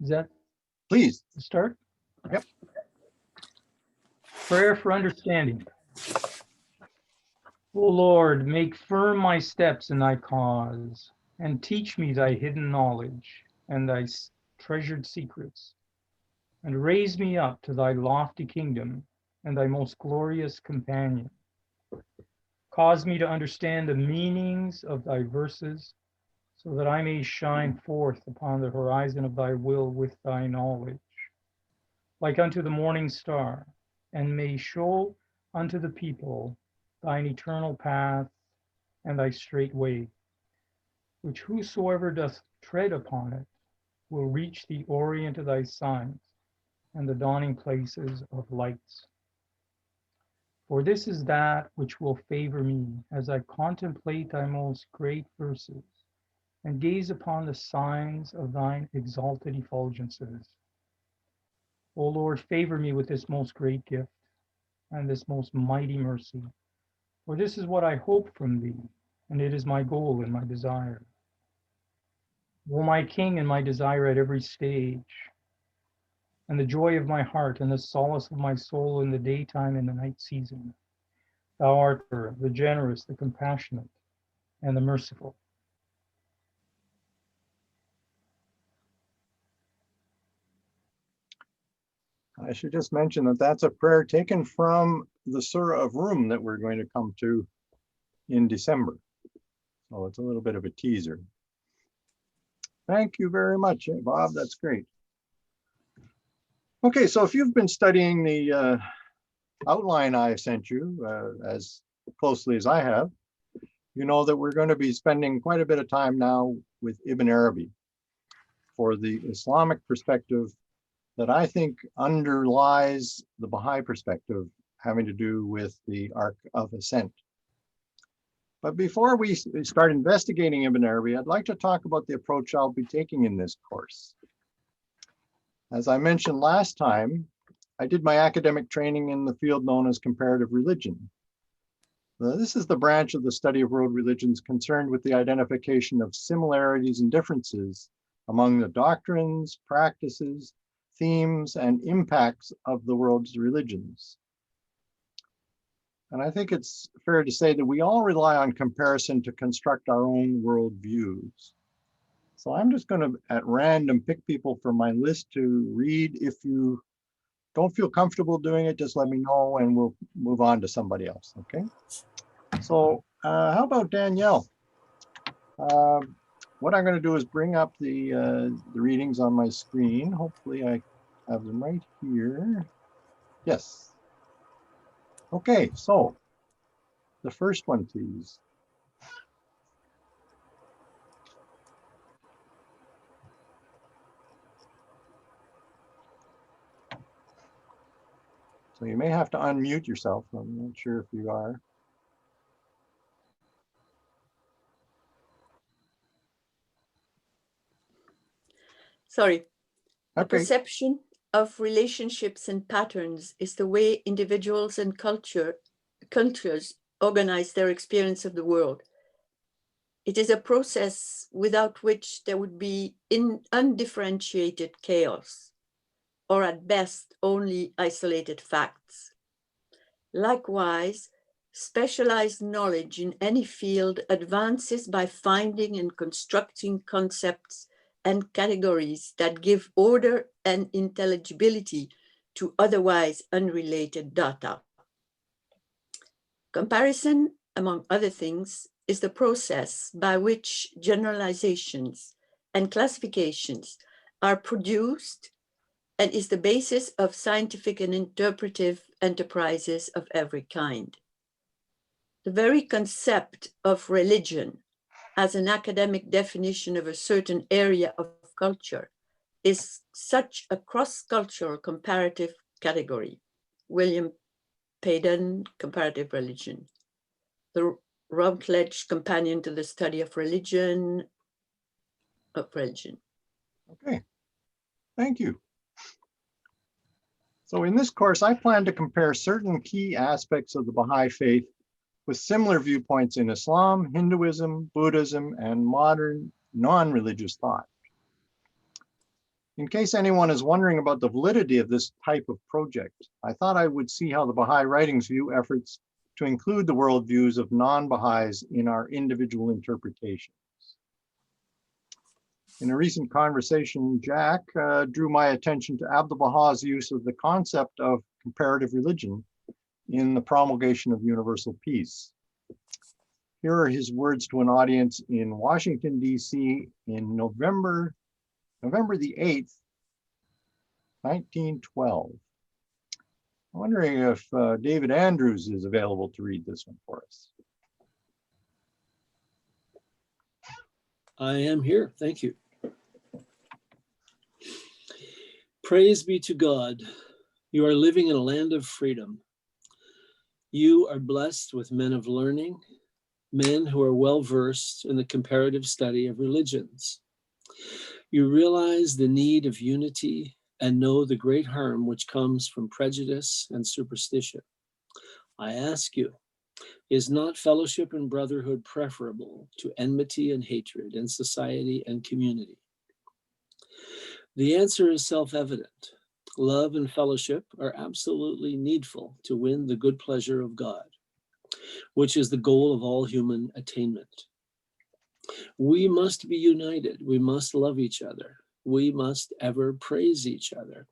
Is that Please. the start? Yep. Prayer for understanding. O Lord, make firm my steps in thy cause, and teach me thy hidden knowledge and thy treasured secrets, and raise me up to thy lofty kingdom and thy most glorious companion. Cause me to understand the meanings of thy verses, so that I may shine forth upon the horizon of thy will with thy knowledge, like unto the morning star, and may show unto the people thine eternal path and thy straight way, which whosoever doth tread upon it will reach the orient of thy signs and the dawning places of lights. For this is that which will favor me as I contemplate thy most great verses and gaze upon the signs of thine exalted effulgences. O Lord, favor me with this most great gift and this most mighty mercy, for this is what I hope from thee, and it is my goal and my desire. O my King and my desire at every stage, and the joy of my heart and the solace of my soul in the daytime and the night season. Thou art the generous, the compassionate, and the merciful. I should just mention that that's a prayer taken from the Surah of Rum that we're going to come to in December. So it's a little bit of a teaser. Thank you very much, Bob. That's great. Okay, so if you've been studying the outline I sent you as closely as I have, you know that we're going to be spending quite a bit of time now with Ibn Arabi for the Islamic perspective that I think underlies the Baha'i perspective having to do with the Arc of Ascent. But before we start investigating Ibn Arabi, I'd like to talk about the approach I'll be taking in this course. As I mentioned last time, I did my academic training in the field known as comparative religion. This is the branch of the study of world religions concerned with the identification of similarities and differences among the doctrines, practices, themes, and impacts of the world's religions. And I think it's fair to say that we all rely on comparison to construct our own worldviews. So I'm just going to, at random, pick people from my list to read. If you don't feel comfortable doing it, just let me know and we'll move on to somebody else, okay? So how about Danielle? What I'm going to do is bring up the readings on my screen. Hopefully I have them right here. Yes. Okay, so the first one, please. So you may have to unmute yourself. I'm not sure if you are. Sorry. The Okay. perception of relationships and patterns is the way individuals and cultures organize their experience of the world. It is a process without which there would be undifferentiated chaos, or at best only isolated facts. Likewise, specialized knowledge in any field advances by finding and constructing concepts and categories that give order and intelligibility to otherwise unrelated data. Comparison, among other things, is the process by which generalizations and classifications are produced and is the basis of scientific and interpretive enterprises of every kind. The very concept of religion as an academic definition of a certain area of culture is such a cross-cultural comparative category. William Payden, Comparative Religion. The Routledge Companion to the Study of Religion. Okay, thank you. So in this course, I plan to compare certain key aspects of the Baha'i faith with similar viewpoints in Islam, Hinduism, Buddhism, and modern non-religious thought. In case anyone is wondering about the validity of this type of project, I thought I would see how the Baha'i Writings view efforts to include the worldviews of non-Baha'is in our individual interpretations. In a recent conversation, Jack drew my attention to Abdu'l-Baha's use of the concept of comparative religion in the promulgation of universal peace. Here are his words to an audience in Washington, D.C. in November the 8th, 1912. I'm wondering if David Andrews is available to read this one for us. I am here. Thank you. Praise be to God. You are living in a land of freedom. You are blessed with men of learning, men who are well versed in the comparative study of religions. You realize the need of unity and know the great harm which comes from prejudice and superstition. I ask you, is not fellowship and brotherhood preferable to enmity and hatred in society and community? The answer is self-evident. Love and fellowship are absolutely needful to win the good pleasure of God, which is the goal of all human attainment. We must be united. We must love each other. We must ever praise each other.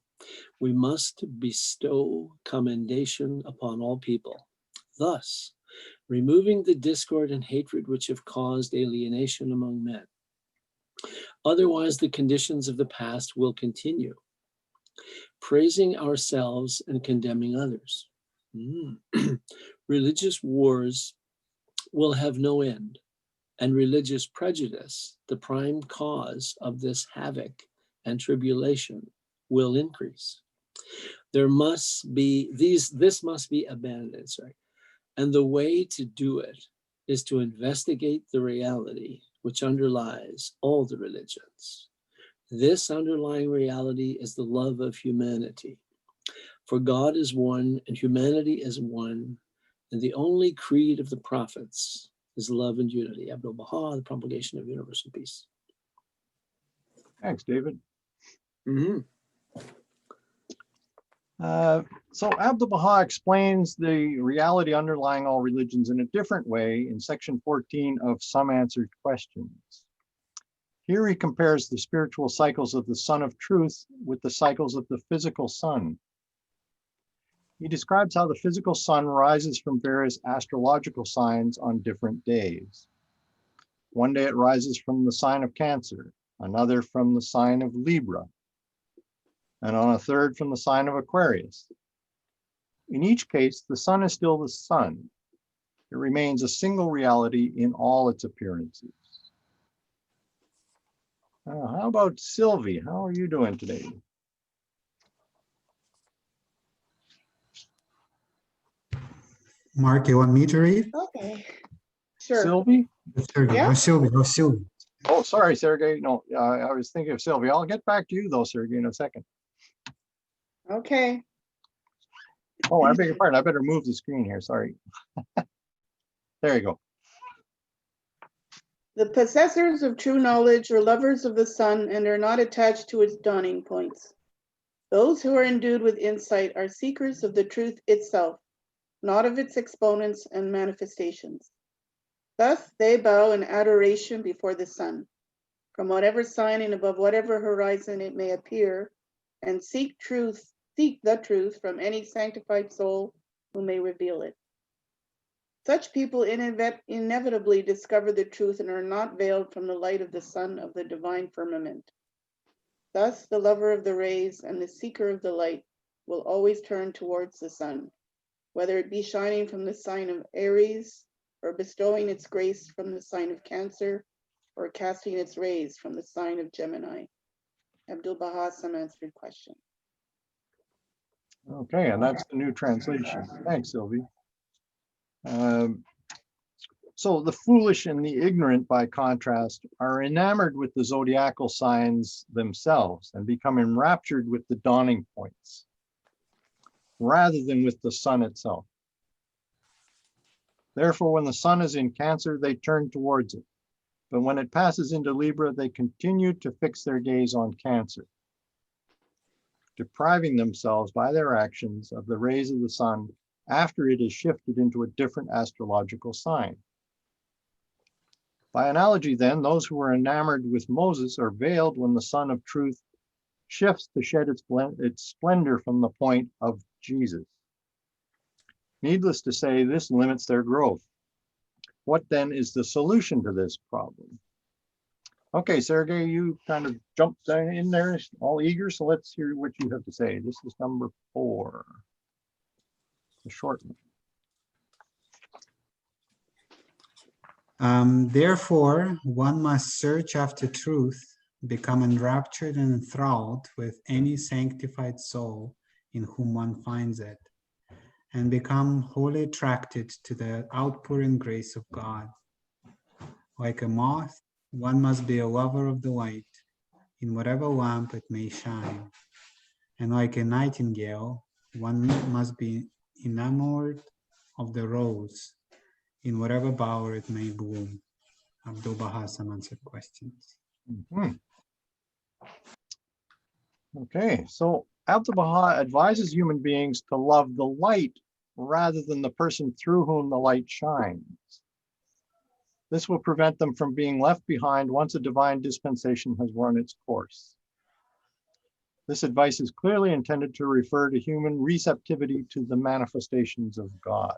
We must bestow commendation upon all people, thus removing the discord and hatred which have caused alienation among men. Otherwise, the conditions of the past will continue, praising ourselves and condemning others. Religious wars will have no end, and religious prejudice, the prime cause of this havoc and tribulation, will increase. This must be abandoned, and the way to do it is to investigate the reality which underlies all the religions. This underlying reality is the love of humanity. For God is one and humanity is one, and the only creed of the prophets is love and unity. Abdu'l-Baha, the promulgation of universal peace. Thanks, David. Mm-hmm. So Abdu'l-Baha explains the reality underlying all religions in a different way in section 14 of Some Answered Questions. Here he compares the spiritual cycles of the Sun of Truth with the cycles of the physical sun. He describes how the physical sun rises from various astrological signs on different days. One day it rises from the sign of Cancer, another from the sign of Libra, and on a third from the sign of Aquarius. In each case, the sun is still the sun. It remains a single reality in all its appearances. How about Sylvie? How are you doing today? Mark, you want me to read? Okay, sure. Sylvie? Sergey. Yeah. Oh, Sylvie. Oh, Sylvie. Oh, sorry, Sergey. No, I was thinking of Sylvie. I'll get back to you though, Sergey, in a second. Okay, Oh, I beg your pardon. I better move the screen here. Sorry. There you go. the possessors of true knowledge are lovers of the sun and are not attached to its dawning points. Those who are endued with insight are seekers of the truth itself, not of its exponents and manifestations. Thus, they bow in adoration before the sun, from whatever sign and above whatever horizon it may appear, and seek the truth from any sanctified soul who may reveal it. Such people inevitably discover the truth and are not veiled from the light of the sun of the divine firmament. Thus, the lover of the rays and the seeker of the light will always turn towards the sun, whether it be shining from the sign of Aries, or bestowing its grace from the sign of Cancer, or casting its rays from the sign of Gemini. Abdu'l-Baha, Some Answered Question. Okay, and that's the new translation. Thanks, Sylvie. So the foolish and the ignorant, by contrast, are enamored with the zodiacal signs themselves and become enraptured with the dawning points, rather than with the sun itself. Therefore, when the sun is in Cancer, they turn towards it. But when it passes into Libra, they continue to fix their gaze on Cancer. depriving themselves by their actions of the rays of the sun after it is shifted into a different astrological sign. By analogy, then, those who were enamored with Moses are veiled when the sun of truth shifts to shed its splendor from the point of Jesus. Needless to say, this limits their growth. What then is the solution to this problem? Okay, Sergey, you kind of jumped in there, all eager, so let's hear what you have to say. This is number 4, the short one. Therefore, one must search after truth, become enraptured and enthralled with any sanctified soul in whom one finds it, and become wholly attracted to the outpouring grace of God. Like a moth, one must be a lover of the light, in whatever lamp it may shine. And like a nightingale, one must be enamored of the rose, in whatever bower it may bloom. Abdu'l-Baha has some answered questions. Okay, so Abdu'l-Baha advises human beings to love the light rather than the person through whom the light shines. This will prevent them from being left behind once a divine dispensation has run its course. This advice is clearly intended to refer to human receptivity to the manifestations of God.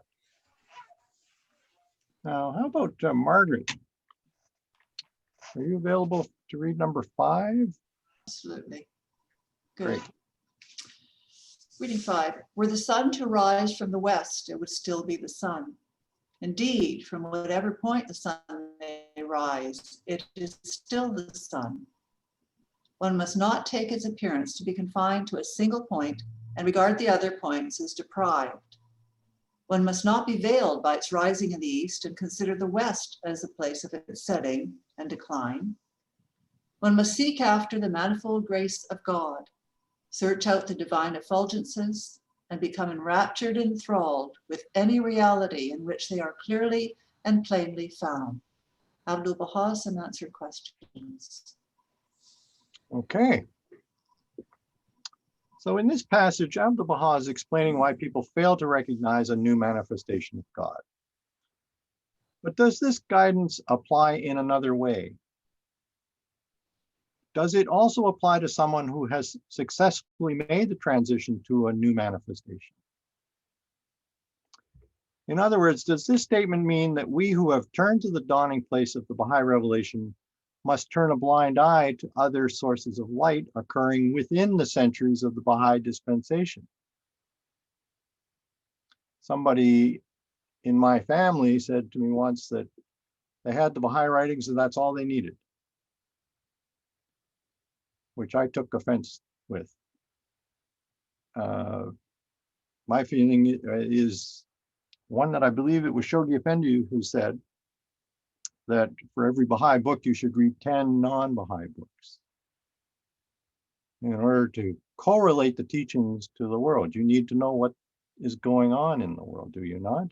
Now, how about Margaret? Are you available to read number 5? Absolutely. Good. Great. Reading 5. Were the sun to rise from the west, it would still be the sun. Indeed, from whatever point the sun may rise, it is still the sun. One must not take its appearance to be confined to a single point and regard the other points as deprived. One must not be veiled by its rising in the east and consider the west as the place of its setting and decline. One must seek after the manifold grace of God, search out the divine effulgences, and become enraptured and enthralled with any reality in which they are clearly and plainly found. Abdu'l-Baha, some answered questions. Okay. So in this passage, Abdu'l-Baha is explaining why people fail to recognize a new manifestation of God. But does this guidance apply in another way? Does it also apply to someone who has successfully made the transition to a new manifestation? In other words, does this statement mean that we who have turned to the dawning place of the Baha'i revelation must turn a blind eye to other sources of light occurring within the centuries of the Baha'i dispensation? Somebody in my family said to me once that they had the Baha'i writings and that's all they needed, which I took offense with. My feeling is one that I believe it was Shoghi Effendi who said that for every Baha'i book, you should read 10 non-Baha'i books in order to correlate the teachings to the world. You need to know what is going on in the world, do you not?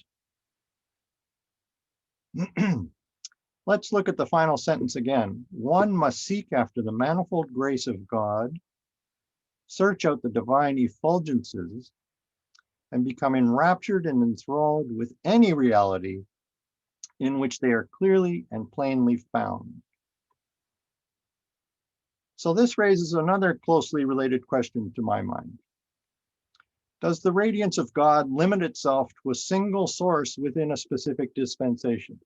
Let's look at the final sentence again. One must seek after the manifold grace of God, search out the divine effulgences, and become enraptured and enthralled with any reality in which they are clearly and plainly found. So this raises another closely related question to my mind. Does the radiance of God limit itself to a single source within a specific dispensation?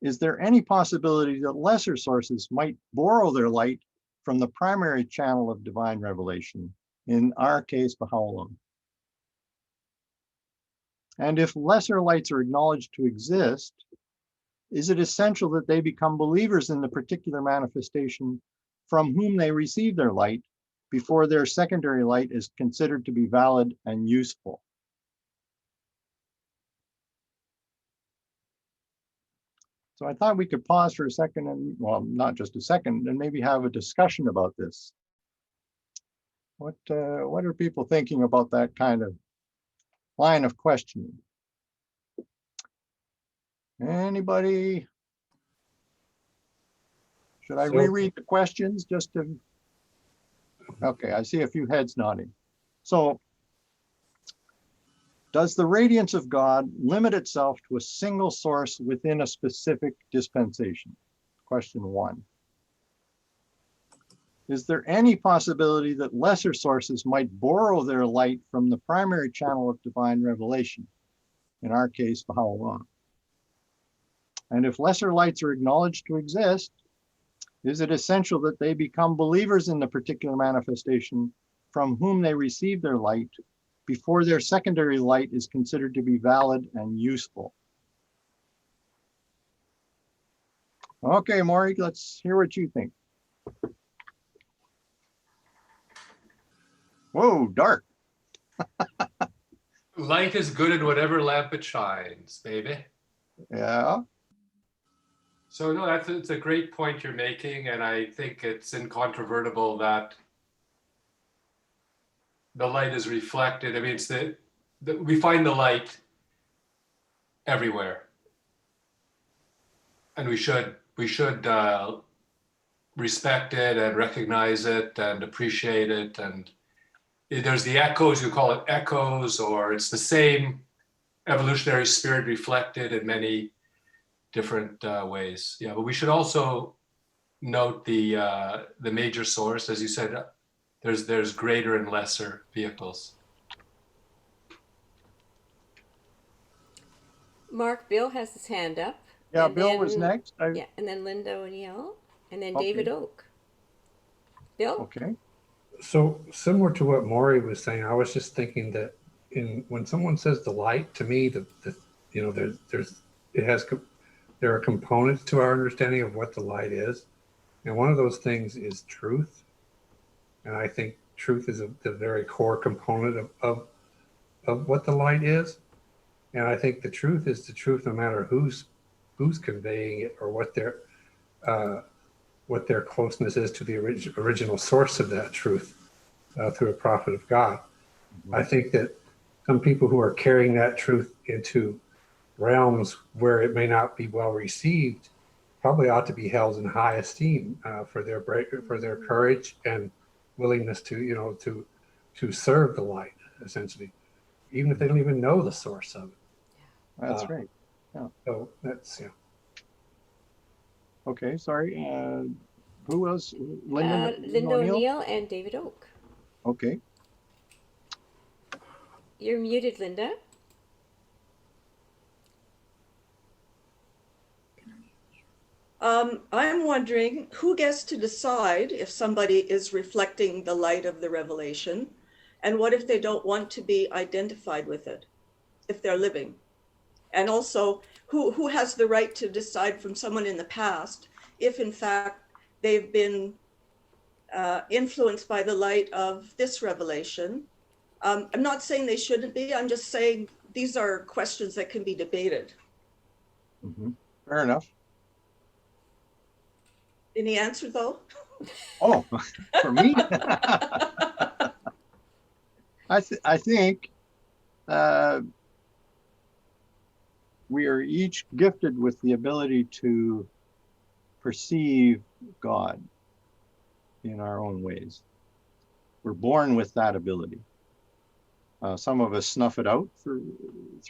Is there any possibility that lesser sources might borrow their light from the primary channel of divine revelation, in our case, Baha'u'llah? And if lesser lights are acknowledged to exist, is it essential that they become believers in the particular manifestation from whom they receive their light before their secondary light is considered to be valid and useful? So I thought we could pause for a second and, well, not just a second, and maybe have a discussion about this. What are people thinking about that kind of line of questioning? Anybody? Should I reread the questions just to Okay, I see a few heads nodding. So, does the radiance of God limit itself to a single source within a specific dispensation? Question 1. Is there any possibility that lesser sources might borrow their light from the primary channel of divine revelation? In our case, Baha'u'llah. And if lesser lights are acknowledged to exist, is it essential that they become believers in the particular manifestation from whom they receive their light before their secondary light is considered to be valid and useful? Okay, Maury, let's hear what you think. Whoa, dark. Light is good in whatever lamp it shines, baby. Yeah. So no, it's a great point you're making, and I think it's incontrovertible that the light is reflected. I mean, it's we find the light everywhere, and we should respect it and recognize it and appreciate it. And there's the echoes, you call it echoes, or it's the same evolutionary spirit reflected in many different ways. Yeah, but we should also note the major source, as you said. There's greater and lesser vehicles. Mark, Bill has his hand up. Yeah, and Bill was then- next. Yeah, and then Linda O'Neill, and then Okay. David Oak. Bill? Okay. So similar to what Maury was saying, I was just thinking that when someone says the light, to me, there are components to our understanding of what the light is, and one of those things is truth. And I think truth is the very core component of what the light is. And I think the truth is the truth, no matter who's conveying it or what their closeness is to the original source of that truth through a prophet of God. Mm-hmm. I think that some people who are carrying that truth into realms where it may not be well received probably ought to be held in high esteem for their courage and willingness to serve the light, essentially, even if they don't even know the source of it. That's right. Yeah. So that's, yeah. Okay, sorry. Who else? Linda O'Neill and David Oak. Okay. You're muted, Linda. I'm wondering who gets to decide if somebody is reflecting the light of the revelation, and what if they don't want to be identified with it, if they're living? And also, who has the right to decide from someone in the past if in fact they've been influenced by the light of this revelation? I'm not saying they shouldn't be, I'm just saying these are questions that can be debated. Mm-hmm. Fair enough. Any answer though? Oh, for me? I think we are each gifted with the ability to perceive God in our own ways. We're born with that ability. Some of us snuff it out through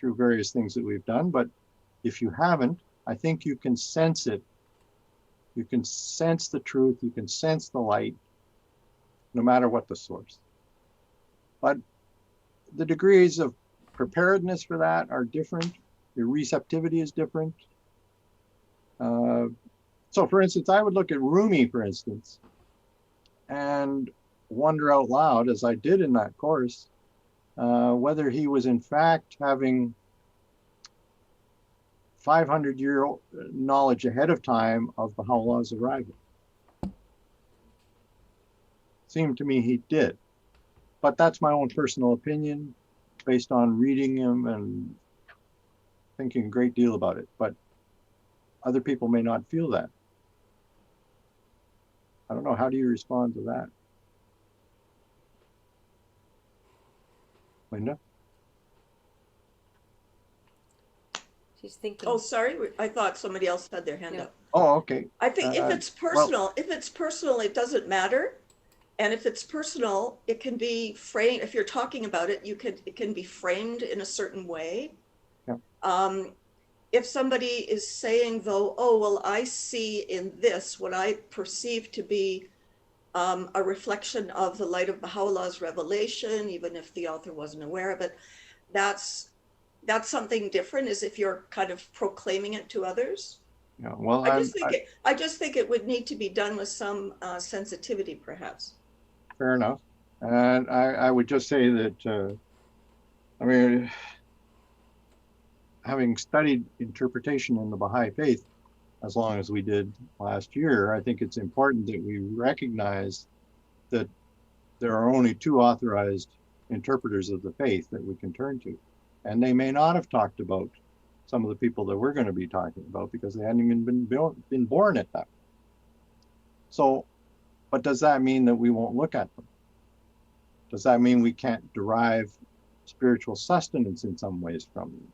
various things that we've done, but if you haven't, I think you can sense it. You can sense the truth, you can sense the light, no matter what the source. But the degrees of preparedness for that are different. Your receptivity is different. So for instance, I would look at Rumi, for instance, and wonder out loud, as I did in that course, whether he was in fact having 500-year knowledge ahead of time of Baha'u'llah's arrival. Seemed to me he did. But that's my own personal opinion based on reading him and thinking a great deal about it. But other people may not feel that. I don't know, how do you respond to that? Linda? She's thinking. Oh, sorry, I thought somebody else had their hand up. Oh, okay. I think if it's personal, it doesn't matter. And if it's personal, it can be framed, if you're talking about it, it can be framed in a certain way. Yeah. If somebody is saying though, oh, well, I see in this what I perceive to be a reflection of the light of Baha'u'llah's revelation, even if the author wasn't aware of it, that's something different, as if you're kind of proclaiming it to others. Yeah. Well, I just think it would need to be done with some sensitivity, perhaps. fair enough. And I would just say that, I mean, having studied interpretation in the Baha'i faith as long as we did last year, I think it's important that we recognize that there are only two authorized interpreters of the faith that we can turn to. And they may not have talked about some of the people that we're going to be talking about because they hadn't even been born at that. So, but does that mean that we won't look at them? Does that mean we can't derive spiritual sustenance in some ways from them?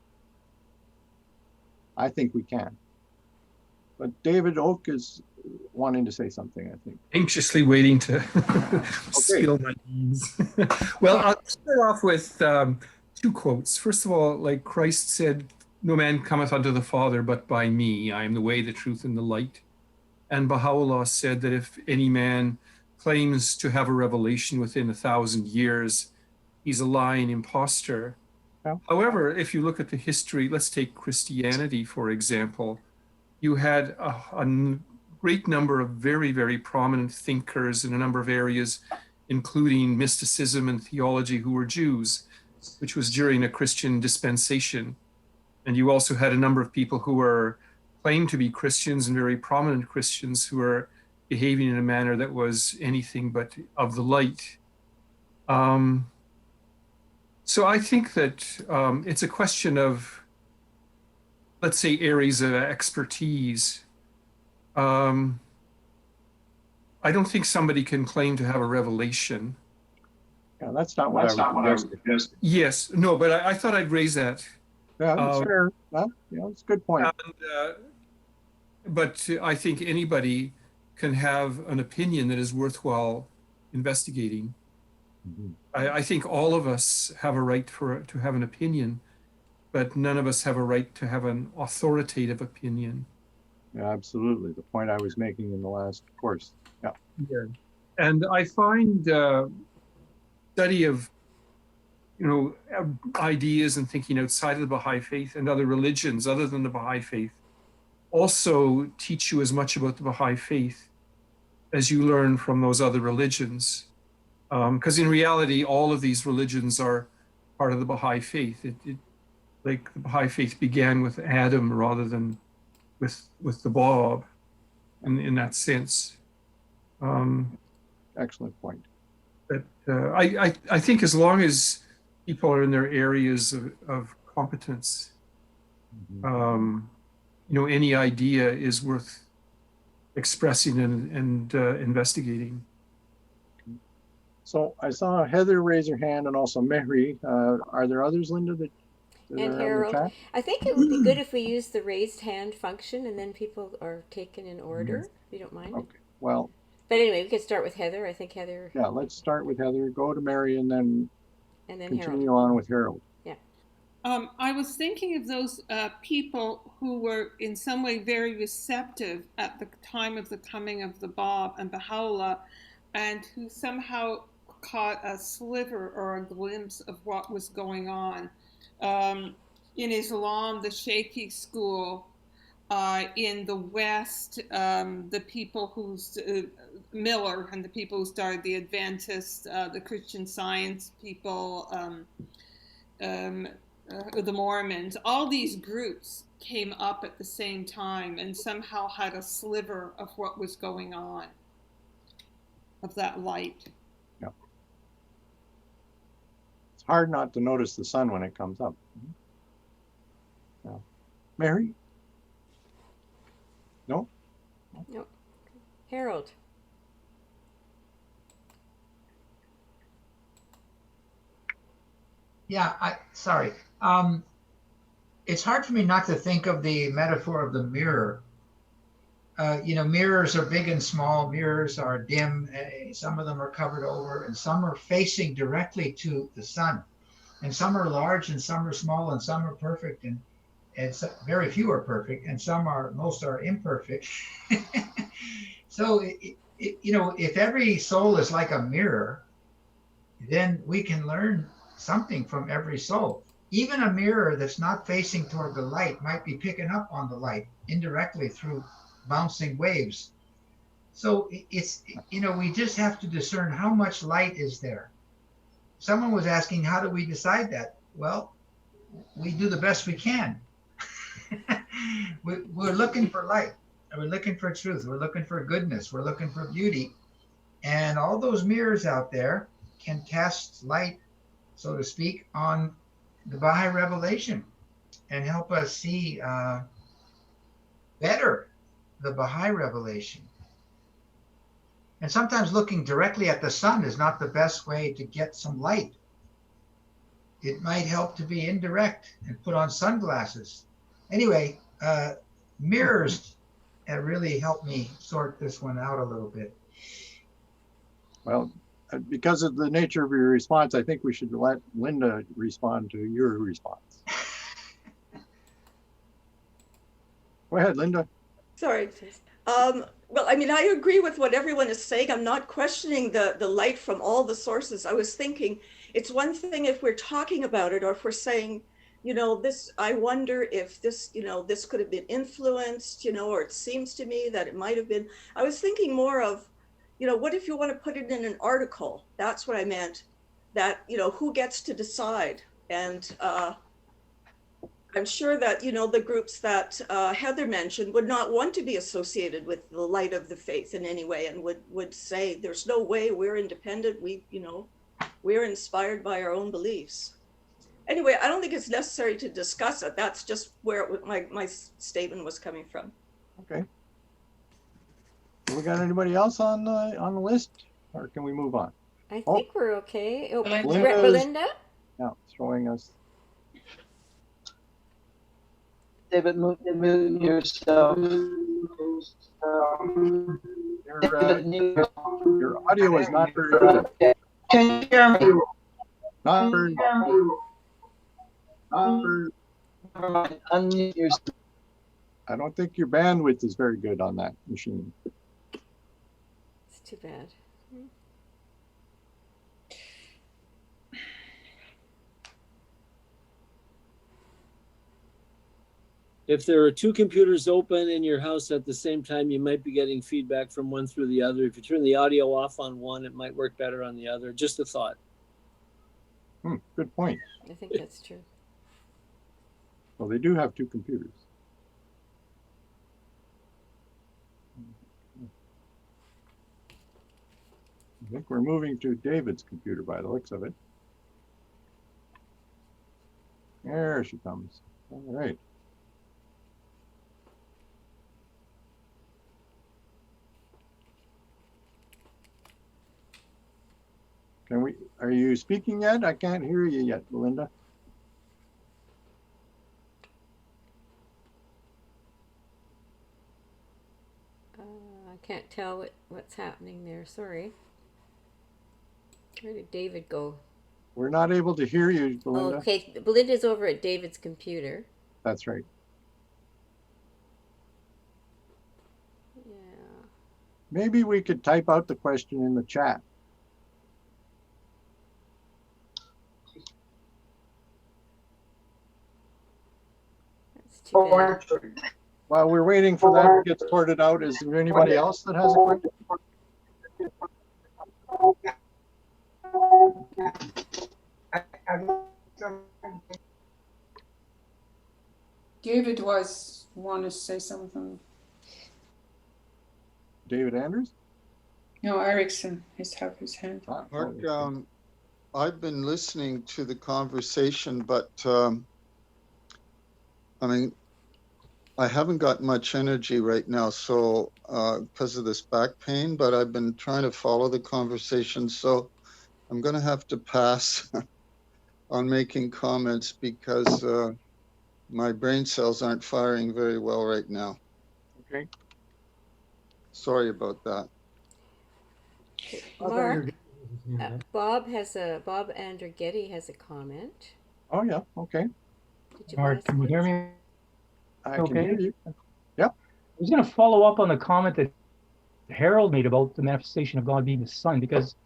I think we can. But David Oak is wanting to say something, I think. Anxiously waiting to spill my beans. Well, I'll start off with two quotes. First of all, like Christ said, no man cometh unto the Father but by me. I am the way, the truth, and the light. And Baha'u'llah said that if any man claims to have a revelation within 1,000 years, he's a lying imposter. Yeah. However, if you look at the history, let's take Christianity, for example. You had a great number of very, very prominent thinkers in a number of areas, including mysticism and theology, who were Jews, which was during a Christian dispensation. And you also had a number of people who were claimed to be Christians and very prominent Christians who were behaving in a manner that was anything but of the light. So I think that it's a question of, let's say, areas of expertise. I don't think somebody can claim to have a revelation. Yeah, that's not what I would suggest. Yes, no, but I thought I'd raise that. Yeah, that's fair. Well, yeah, it's a good point. But I think anybody can have an opinion that is worthwhile investigating. Mm-hmm. I think all of us have a right to have an opinion, but none of us have a right to have an authoritative opinion. Yeah, absolutely. The point I was making in the last course. Yeah. Yeah. And I find study of, ideas and thinking outside of the Baha'i faith and other religions other than the Baha'i faith also teach you as much about the Baha'i faith as you learn from those other religions. Because in reality, all of these religions are part of the Baha'i faith. Like the Baha'i faith began with Adam rather than with the Bab, in that sense. Excellent point. But I think as long as people are in their areas of competence, any idea is worth expressing and investigating. So I saw Heather raise her hand and also Mehri. Are there others, Linda, that And are in the Harold. chat? I think it would be good if we use the raised hand function and then people are taken in order, if you don't mind. Okay, well. But anyway, we could start with Heather. I think Heather. Yeah, let's start with Heather, go to Mary, and then continue Harold. on with Harold. Yeah. I was thinking of those people who were in some way very receptive at the time of the coming of the Bab and Baha'u'llah, and who somehow caught a sliver or a glimpse of what was going on. In Islam, the Shaikhi school, in the West, the people who's Miller and the people who started the Adventists, the Christian Science people, the Mormons, all these groups came up at the same time and somehow had a sliver of what was going on, of that light. Yeah. It's hard not to notice the sun when it comes up. Yeah. Mary? No? No. Harold. Yeah, sorry. It's hard for me not to think of the metaphor of the mirror. mirrors are big and small, mirrors are dim, some of them are covered over, and some are facing directly to the sun. And some are large and some are small and some are perfect and very few are perfect and most are imperfect. So, if every soul is like a mirror, then we can learn something from every soul. Even a mirror that's not facing toward the light might be picking up on the light indirectly through bouncing waves. So we just have to discern how much light is there. Someone was asking, how do we decide that? Well, we do the best we can. We're looking for light. We're looking for truth. We're looking for goodness. We're looking for beauty. And all those mirrors out there can cast light, so to speak, on the Baha'i revelation and help us see better the Baha'i revelation. And sometimes looking directly at the sun is not the best way to get some light. It might help to be indirect and put on sunglasses. Anyway, mirrors have really helped me sort this one out a little bit. Well, because of the nature of your response, I think we should let Linda respond to your response. Go ahead, Linda. Sorry. Well, I mean, I agree with what everyone is saying. I'm not questioning the light from all the sources. I was thinking it's one thing if we're talking about it or if we're saying, this, I wonder if this, this could have been influenced, or it seems to me that it might have been. I was thinking more of, what if you want to put it in an article? That's what I meant, that, who gets to decide? And I'm sure that, the groups that Heather mentioned would not want to be associated with the light of the faith in any way and would say, there's no way, we're independent. We're inspired by our own beliefs. Anyway, I don't think it's necessary to discuss it. That's just where my statement was coming from. Okay. We got anybody else on the list, or can we move on? I think we're okay. Oh, Belinda's- Belinda? Now showing us. David, mute yourself. Your audio is not very good. Can you hear me? Not very. Unmute yourself. I don't think your bandwidth is very good on that machine. It's too bad. If there are two computers open in your house at the same time, you might be getting feedback from one through the other. If you turn the audio off on one, it might work better on the other. Just a thought. Good point. I think that's true. Well, they do have two computers. I think we're moving to David's computer by the looks of it. There she comes. All right. Are you speaking yet? I can't hear you yet, Belinda. I can't tell what's happening there. Sorry. Where did David go? We're not able to hear you, Belinda. Oh, okay, Belinda's over at David's computer. That's right. Yeah. Maybe we could type out the question in the chat. That's too bad. While we're waiting for that to get sorted out, is there anybody else that has a question? David want to say something. David Andrews? No, Erickson has have his hand. Mark, I've been listening to the conversation, but I mean, I haven't got much energy right now, so because of this back pain, but I've been trying to follow the conversation, so I'm going to have to pass on making comments because my brain cells aren't firing very well right now. Okay. Sorry about that. Mark, Bob Andergetti has a comment. Oh, yeah, okay. Did you Mark, want to can you hear me? I can hear you. Yep. I was going to follow up on the comment that Harold made about the manifestation of God being the sun, because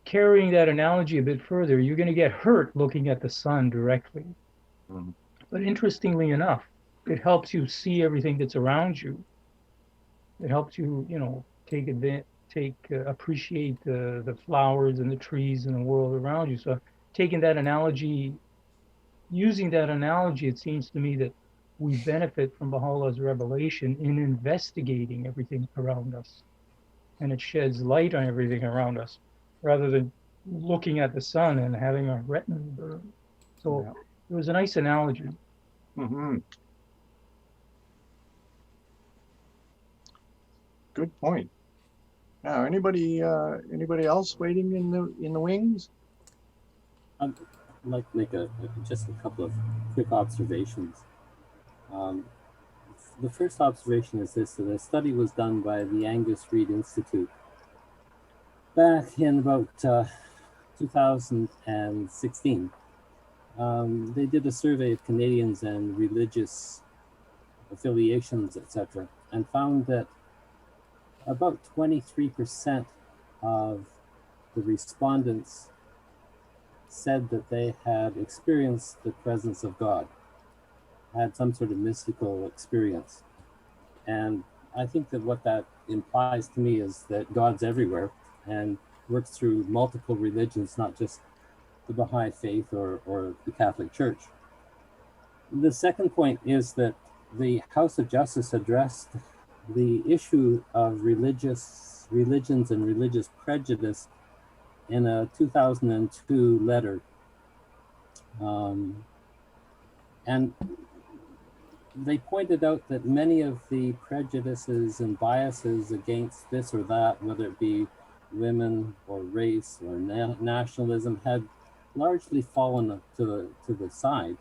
carrying that analogy a bit further, you're going to get hurt looking at the sun directly. Mhm. But interestingly enough, it helps you see everything that's around you. It helps you, appreciate the flowers and the trees and the world around you. So taking that analogy, using that analogy, it seems to me that we benefit from Baha'u'llah's revelation in investigating everything around us. And it sheds light on everything around us rather than looking at the sun and having our retina burn. So Yeah. it was a nice analogy. Mm-hmm. Good point. Now, anybody else waiting in the wings? I'd like to make just a couple of quick observations. The first observation is this: that a study was done by the Angus Reid Institute back in about 2016. They did a survey of Canadians and religious affiliations, etc., and found that about 23% of the respondents said that they had experienced the presence of God, had some sort of mystical experience. And I think that what that implies to me is that God's everywhere and works through multiple religions, not just the Baha'i faith or the Catholic Church. The second point is that the House of Justice addressed the issue of religions and religious prejudice in a 2002 letter. And they pointed out that many of the prejudices and biases against this or that, whether it be women or race or nationalism, had largely fallen to the side,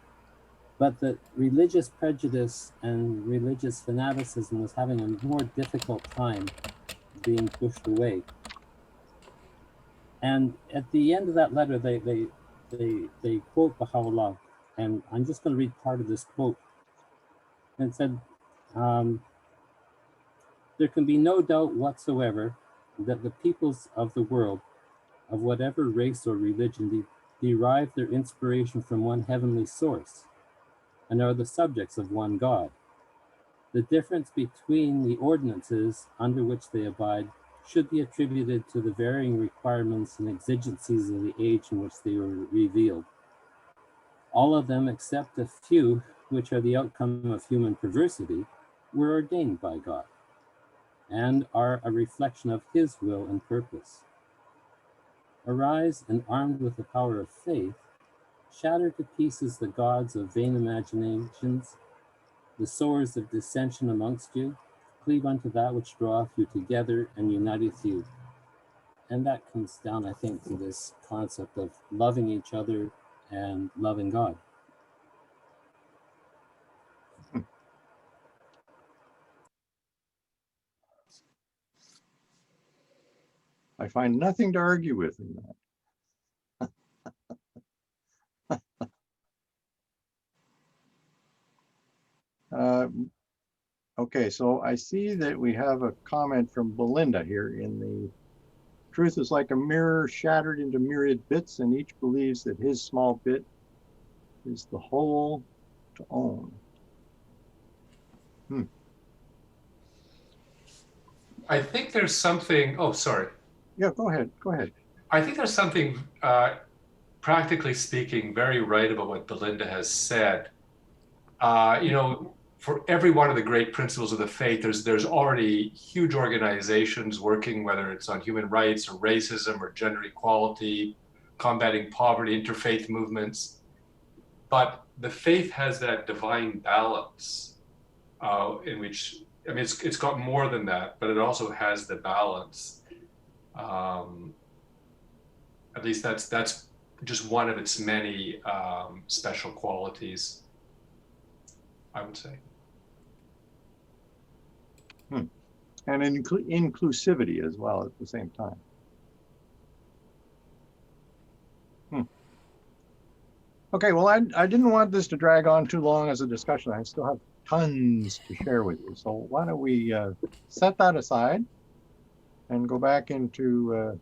but that religious prejudice and religious fanaticism was having a more difficult time being pushed away. And at the end of that letter, they quote Baha'u'llah, and I'm just going to read part of this quote. And it said, there can be no doubt whatsoever that the peoples of the world, of whatever race or religion, derive their inspiration from one heavenly source and are the subjects of one God. The difference between the ordinances under which they abide should be attributed to the varying requirements and exigencies of the age in which they were revealed. All of them, except a few, which are the outcome of human perversity, were ordained by God and are a reflection of his will and purpose. Arise, and armed with the power of faith, shatter to pieces the gods of vain imaginations, the swords of dissension amongst you, cleave unto that which draweth you together and uniteth you. And that comes down, I think, to this concept of loving each other and loving God. I find nothing to argue with in that. Okay, so I see that we have a comment from Belinda here in the truth is like a mirror shattered into myriad bits, and each believes that his small bit is the whole to own. I think there's something, oh, sorry. Yeah, go ahead. I think there's something, practically speaking, very right about what Belinda has said. For every one of the great principles of the faith, there's already huge organizations working, whether it's on human rights or racism or gender equality, combating poverty, interfaith movements. But the faith has that divine balance in which, I mean, it's got more than that, but it also has the balance. At least that's just one of its many special qualities, I would say. and inclusivity as well at the same time. Okay, well, I didn't want this to drag on too long as a discussion. I still have tons to share with you. So why don't we set that aside and go back into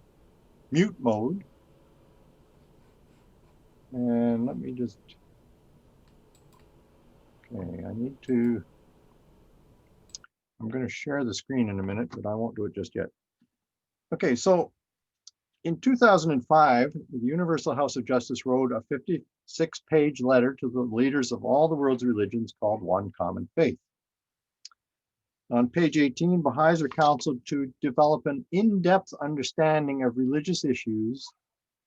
mute mode. And let me just, okay, I'm going to share the screen in a minute, but I won't do it just yet. Okay, so in 2005, the Universal House of Justice wrote a 56-page letter to the leaders of all the world's religions called One Common Faith. On page 18, Baha'is are counseled to develop an in-depth understanding of religious issues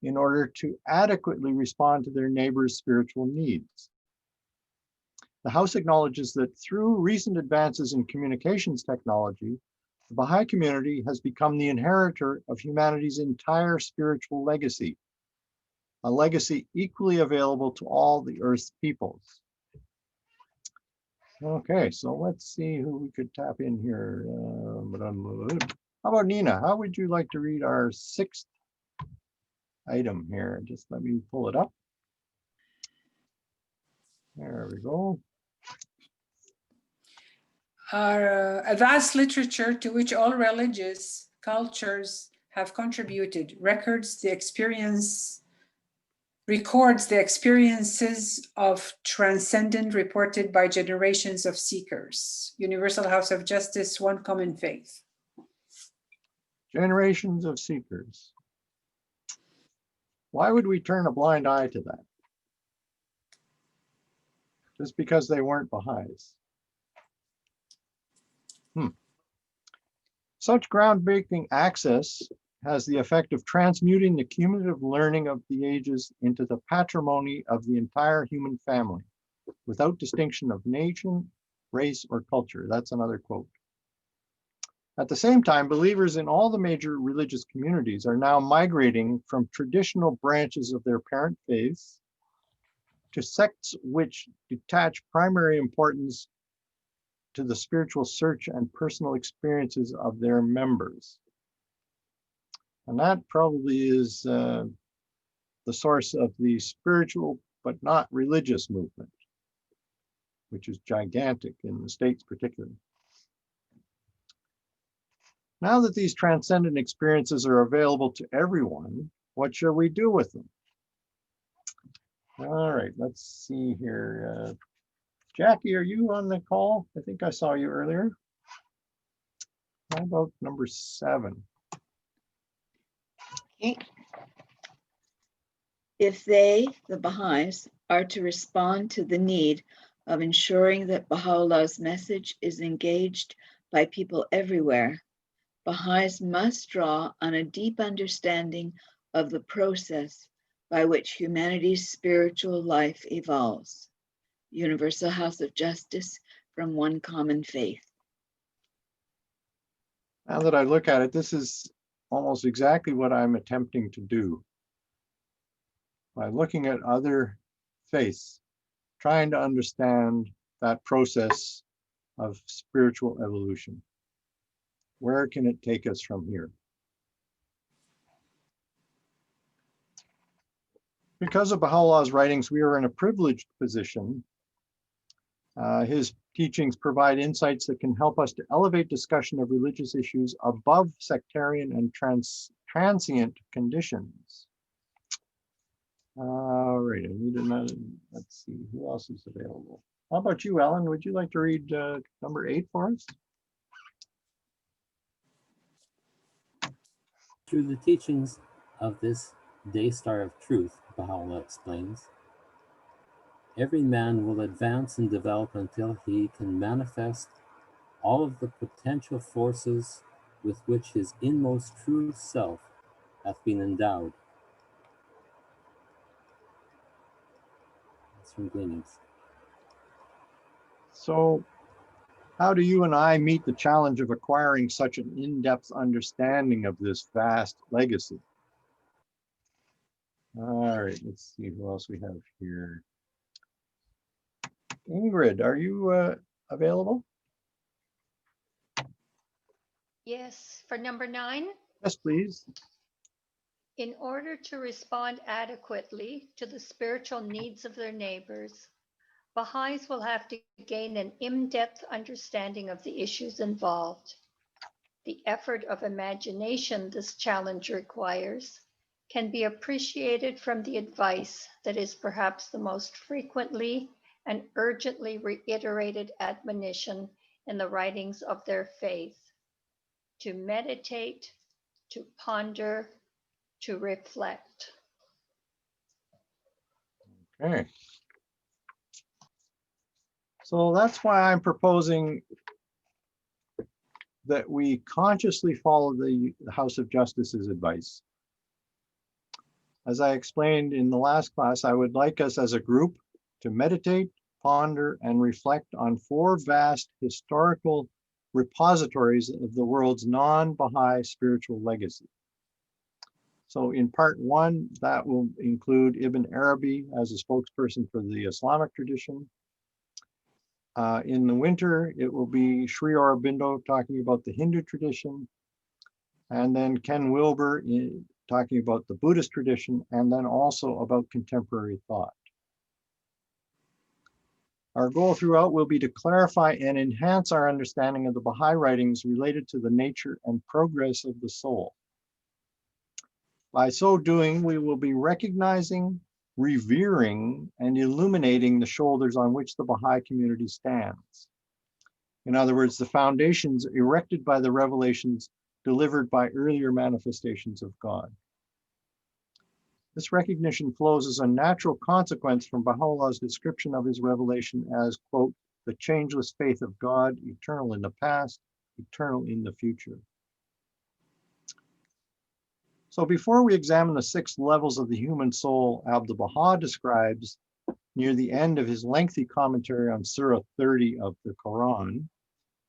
in order to adequately respond to their neighbors' spiritual needs. The House acknowledges that through recent advances in communications technology, the Baha'i community has become the inheritor of humanity's entire spiritual legacy, a legacy equally available to all the Earth's peoples. Okay, so let's see who we could tap in here. How about Nina? How would you like to read our 6th item here? Just let me pull it up. There we go. A vast literature to which all religious cultures have contributed records the experiences of transcendent reported by generations of seekers. Universal House of Justice, One Common Faith. Generations of seekers. Why would we turn a blind eye to that? Just because they weren't Baha'is. Such groundbreaking access has the effect of transmuting the cumulative learning of the ages into the patrimony of the entire human family, without distinction of nation, race, or culture. That's another quote. At the same time, believers in all the major religious communities are now migrating from traditional branches of their parent faiths to sects which detach primary importance to the spiritual search and personal experiences of their members. And that probably is the source of the spiritual but not religious movement, which is gigantic in the States particularly. Now that these transcendent experiences are available to everyone, what shall we do with them? All right, let's see here. Jackie, are you on the call? I think I saw you earlier. How about number 7? Okay. If they, the Baha'is, are to respond to the need of ensuring that Baha'u'llah's message is engaged by people everywhere, Baha'is must draw on a deep understanding of the process by which humanity's spiritual life evolves. Universal House of Justice, from One Common Faith. Now that I look at it, this is almost exactly what I'm attempting to do. By looking at other faiths, trying to understand that process of spiritual evolution. Where can it take us from here? Because of Baha'u'llah's writings, we are in a privileged position. His teachings provide insights that can help us to elevate discussion of religious issues above sectarian and transient conditions. All right, I need another, let's see, who else is available? How about you, Ellen? Would you like to read number 8 for us? Through the teachings of this day star of truth, Baha'u'llah explains, every man will advance and develop until he can manifest all of the potential forces with which his inmost true self hath been endowed. That's from Gleanings. So, how do you and I meet the challenge of acquiring such an in-depth understanding of this vast legacy? All right, let's see who else we have here. Ingrid, are you available? Yes, for number 9. Yes, please. In order to respond adequately to the spiritual needs of their neighbors, Baha'is will have to gain an in-depth understanding of the issues involved. The effort of imagination this challenge requires can be appreciated from the advice that is perhaps the most frequently and urgently reiterated admonition in the writings of their faith: to meditate, to ponder, to reflect. Okay. So that's why I'm proposing that we consciously follow the House of Justice's advice. As I explained in the last class, I would like us as a group to meditate, ponder, and reflect on 4 vast historical repositories of the world's non-Baha'i spiritual legacy. So in part 1, that will include Ibn Arabi as a spokesperson for the Islamic tradition. In the winter, it will be Sri Aurobindo talking about the Hindu tradition, and then Ken Wilber talking about the Buddhist tradition, and then also about contemporary thought. Our goal throughout will be to clarify and enhance our understanding of the Baha'i writings related to the nature and progress of the soul. By so doing, we will be recognizing, revering, and illuminating the shoulders on which the Baha'i community stands. In other words, the foundations erected by the revelations delivered by earlier manifestations of God. This recognition flows as a natural consequence from Baha'u'llah's description of his revelation as, quote, the changeless faith of God, eternal in the past, eternal in the future. So before we examine the 6 levels of the human soul Abdu'l-Baha describes near the end of his lengthy commentary on Surah 30 of the Quran,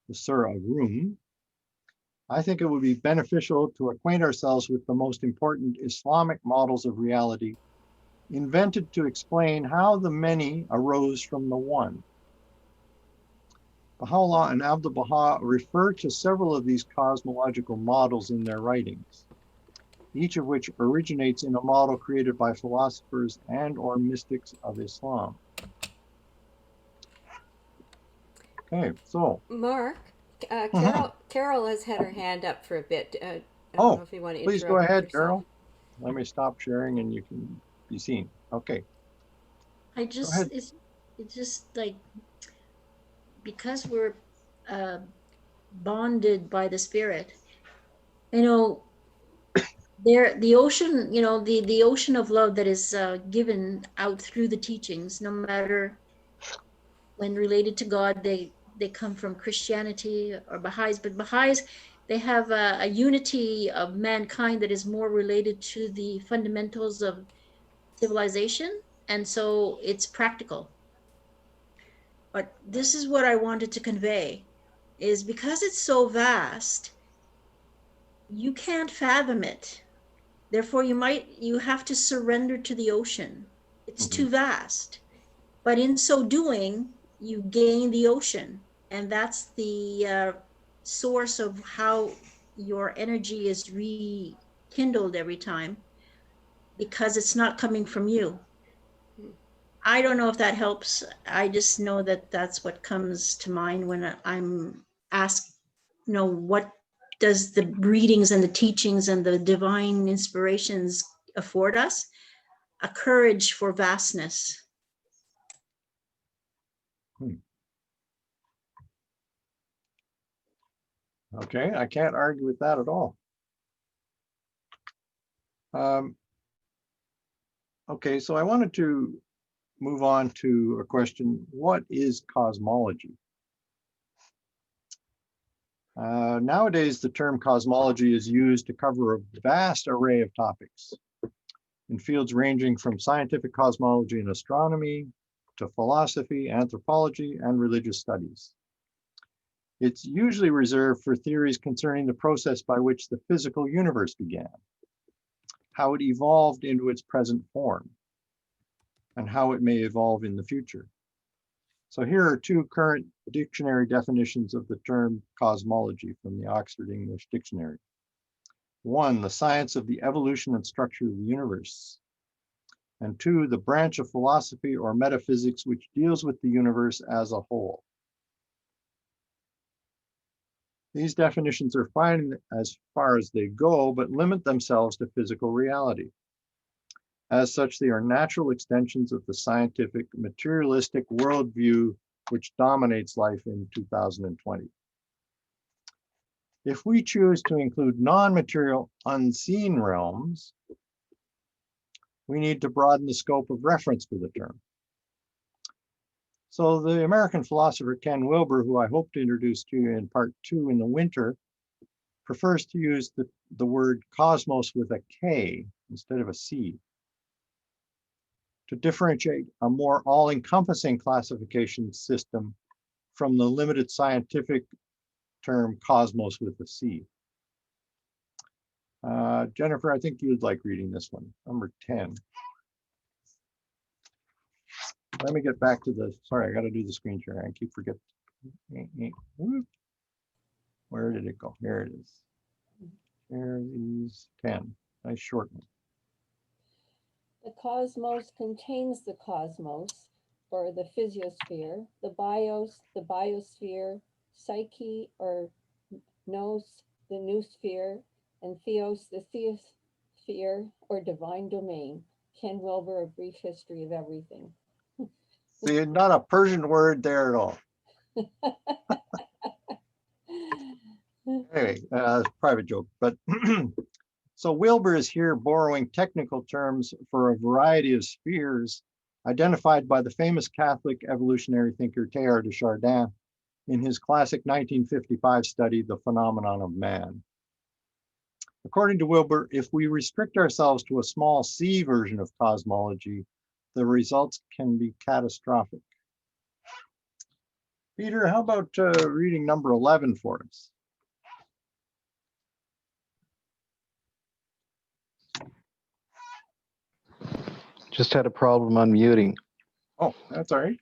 the Surah of Rum, I think it would be beneficial to acquaint ourselves with the most important Islamic models of reality invented to explain how the many arose from the one. Baha'u'llah and Abdu'l-Baha refer to several of these cosmological models in their writings, each of which originates in a model created by philosophers and or mystics of Islam. Okay, so. Mark, Carol has had her hand up for a bit. I don't know if you want to please interrupt go ahead, yourself. Carol. Let me stop sharing and you can be seen. Okay. I just, it's just like, because we're bonded by the spirit, you know, the ocean, you know, the ocean of love that is given out through the teachings, no matter when related to God, they come from Christianity or Baha'is, but Baha'is, they have a unity of mankind that is more related to the fundamentals of civilization, and so it's practical. But this is what I wanted to convey, is because it's so vast, you can't fathom it. Therefore, you have to surrender to the ocean. It's too vast. But in so doing, you gain the ocean. And that's the source of how your energy is rekindled every time, because it's not coming from you. I don't know if that helps. I just know that that's what comes to mind when I'm asked, you know, what does the readings and the teachings and the divine inspirations afford us? A courage for vastness. Okay, I can't argue with that at all. Okay, so I wanted to move on to a question. What is cosmology? Nowadays, the term cosmology is used to cover a vast array of topics in fields ranging from scientific cosmology and astronomy to philosophy, anthropology, and religious studies. It's usually reserved for theories concerning the process by which the physical universe began, how it evolved into its present form, and how it may evolve in the future. So here are two current dictionary definitions of the term cosmology from the Oxford English Dictionary. 1, the science of the evolution and structure of the universe. And 2, the branch of philosophy or metaphysics which deals with the universe as a whole. These definitions are fine as far as they go, but limit themselves to physical reality. As such, they are natural extensions of the scientific materialistic worldview which dominates life in 2020. If we choose to include non-material unseen realms, we need to broaden the scope of reference for the term. So the American philosopher Ken Wilber, who I hope to introduce to you in part 2 in the winter, prefers to use the word cosmos with a K instead of a C to differentiate a more all-encompassing classification system from the limited scientific term cosmos with a C. Jennifer, I think you'd like reading this one, number 10. Let me get back to the, sorry, I got to do the screen share. I keep forgetting. Where did it go? Here it is. Here is 10. Nice short one. The cosmos contains the cosmos, or the physiosphere, the bios, the biosphere, psyche, or nous, the noosphere, and theos, the theosphere, or divine domain. Ken Wilber, A Brief History of Everything. See, not a Persian word there at all. Anyway, private joke, but so Wilber is here borrowing technical terms for a variety of spheres identified by the famous Catholic evolutionary thinker Teilhard de Chardin in his classic 1955 study, The Phenomenon of Man. According to Wilber, if we restrict ourselves to a small c version of cosmology, the results can be catastrophic. Peter, how about reading number 11 for us? Just had a problem unmuting. Oh, that's all right.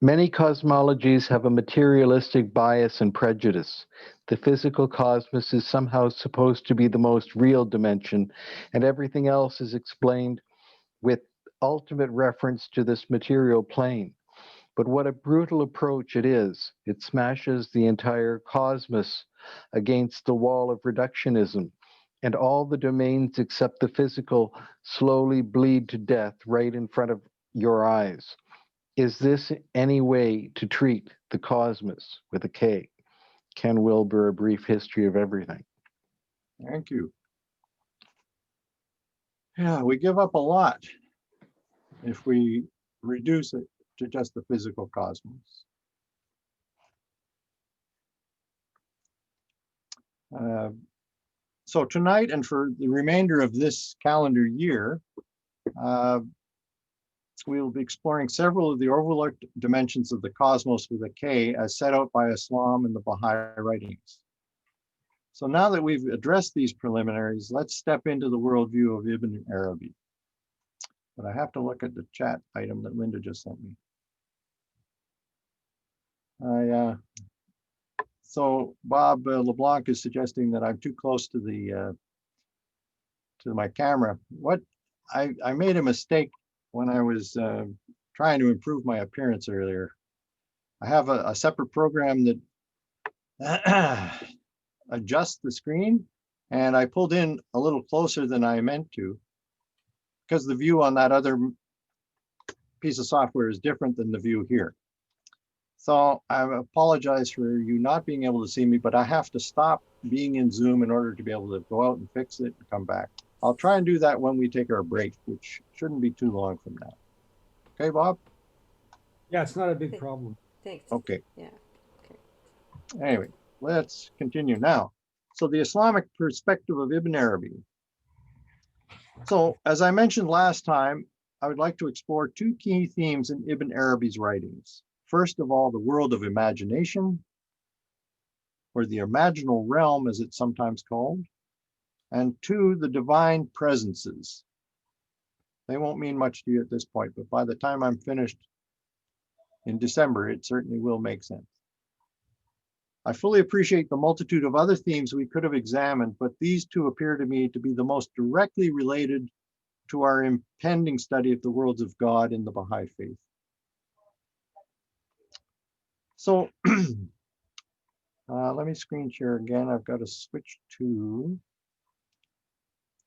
Many cosmologies have a materialistic bias and prejudice. The physical cosmos is somehow supposed to be the most real dimension, and everything else is explained with ultimate reference to this material plane. But what a brutal approach it is. It smashes the entire cosmos against the wall of reductionism, and all the domains except the physical slowly bleed to death right in front of your eyes. Is this any way to treat the cosmos with a K? Ken Wilber, A Brief History of Everything. Thank you. Yeah, we give up a lot if we reduce it to just the physical cosmos. So tonight and for the remainder of this calendar year, we will be exploring several of the overlooked dimensions of the cosmos with a K as set out by Islam and the Baha'i writings. So now that we've addressed these preliminaries, let's step into the worldview of Ibn Arabi. But I have to look at the chat item that Linda just sent me. So Bob LeBlanc is suggesting that I'm too close to the to my camera. What I made a mistake when I was trying to improve my appearance earlier. I have a separate program that adjusts the screen, and I pulled in a little closer than I meant to, because the view on that other piece of software is different than the view here. So I apologize for you not being able to see me, but I have to stop being in Zoom in order to be able to go out and fix it and come back. I'll try and do that when we take our break, which shouldn't be too long from now. Okay, Bob? Yeah, it's not a big problem. Thanks. Okay. Yeah. Okay. Anyway, let's continue now. So the Islamic perspective of Ibn Arabi. So as I mentioned last time, I would like to explore two key themes in Ibn Arabi's writings. First of all, the world of imagination, or the imaginal realm as it's sometimes called, and two, the divine presences. They won't mean much to you at this point, but by the time I'm finished, in December, it certainly will make sense. I fully appreciate the multitude of other themes we could have examined, but these two appear to me to be the most directly related to our impending study of the worlds of God in the Baha'i faith. So let me screen share again. I've got to switch to,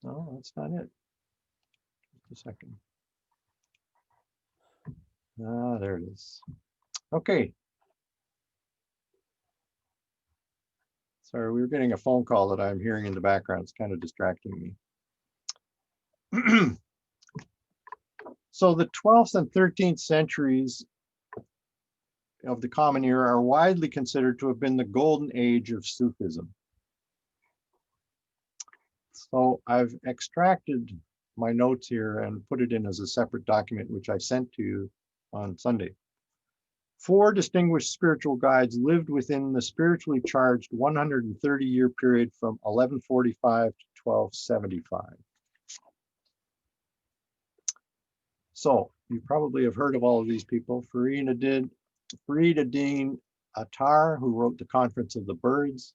no, that's not it. Just a second. There it is. Okay. Sorry, we were getting a phone call that I'm hearing in the background. It's kind of distracting me. So the 12th and 13th centuries of the Common Era are widely considered to have been the golden age of Sufism. So I've extracted my notes here and put it in as a separate document, which I sent to you on Sunday. 4 distinguished spiritual guides lived within the spiritually charged 130-year period from 1145 to 1275. So you probably have heard of all of these people. Farid ad-Din Attar, who wrote the Conference of the Birds,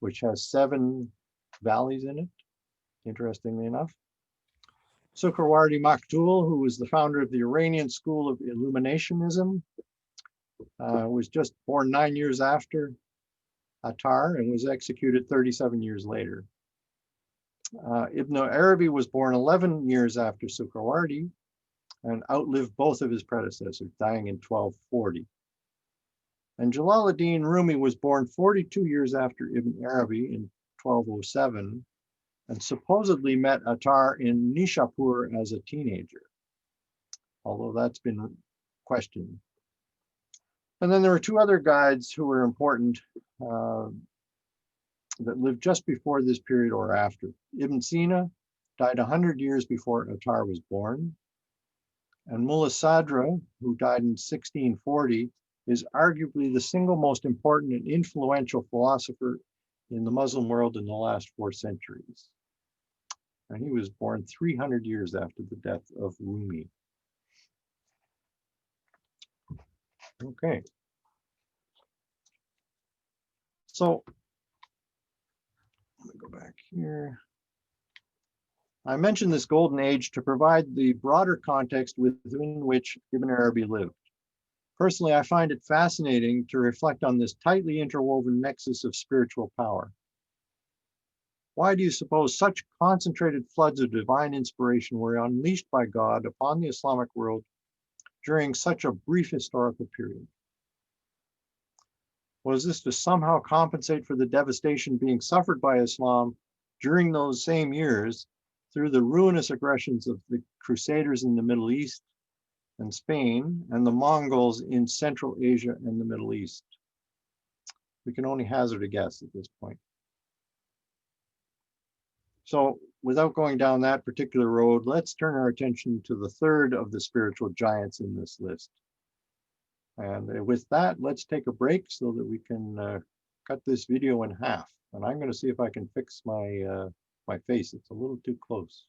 which has 7 valleys in it, interestingly enough. Sukhrawardi Maktul, who was the founder of the Iranian school of Illuminationism, was just born 9 years after Attar and was executed 37 years later. Ibn Arabi was born 11 years after Sukhrawardi and outlived both of his predecessors, dying in 1240. And Jalaluddin Rumi was born 42 years after Ibn Arabi in 1207 and supposedly met Attar in Nishapur as a teenager, although that's been questioned. And then there were 2 other guides who were important that lived just before this period or after. Ibn Sina died 100 years before Attar was born. And Mullah Sadra, who died in 1640, is arguably the single most important and influential philosopher in the Muslim world in the last 4 centuries. And he was born 300 years after the death of Rumi. Okay. So let me go back here. I mentioned this golden age to provide the broader context within which Ibn Arabi lived. Personally, I find it fascinating to reflect on this tightly interwoven nexus of spiritual power. Why do you suppose such concentrated floods of divine inspiration were unleashed by God upon the Islamic world during such a brief historical period? Was this to somehow compensate for the devastation being suffered by Islam during those same years through the ruinous aggressions of the Crusaders in the Middle East and Spain and the Mongols in Central Asia and the Middle East? We can only hazard a guess at this point. So without going down that particular road, let's turn our attention to the 3rd of the spiritual giants in this list. And with that, let's take a break so that we can cut this video in half. And I'm going to see if I can fix my my face. It's a little too close.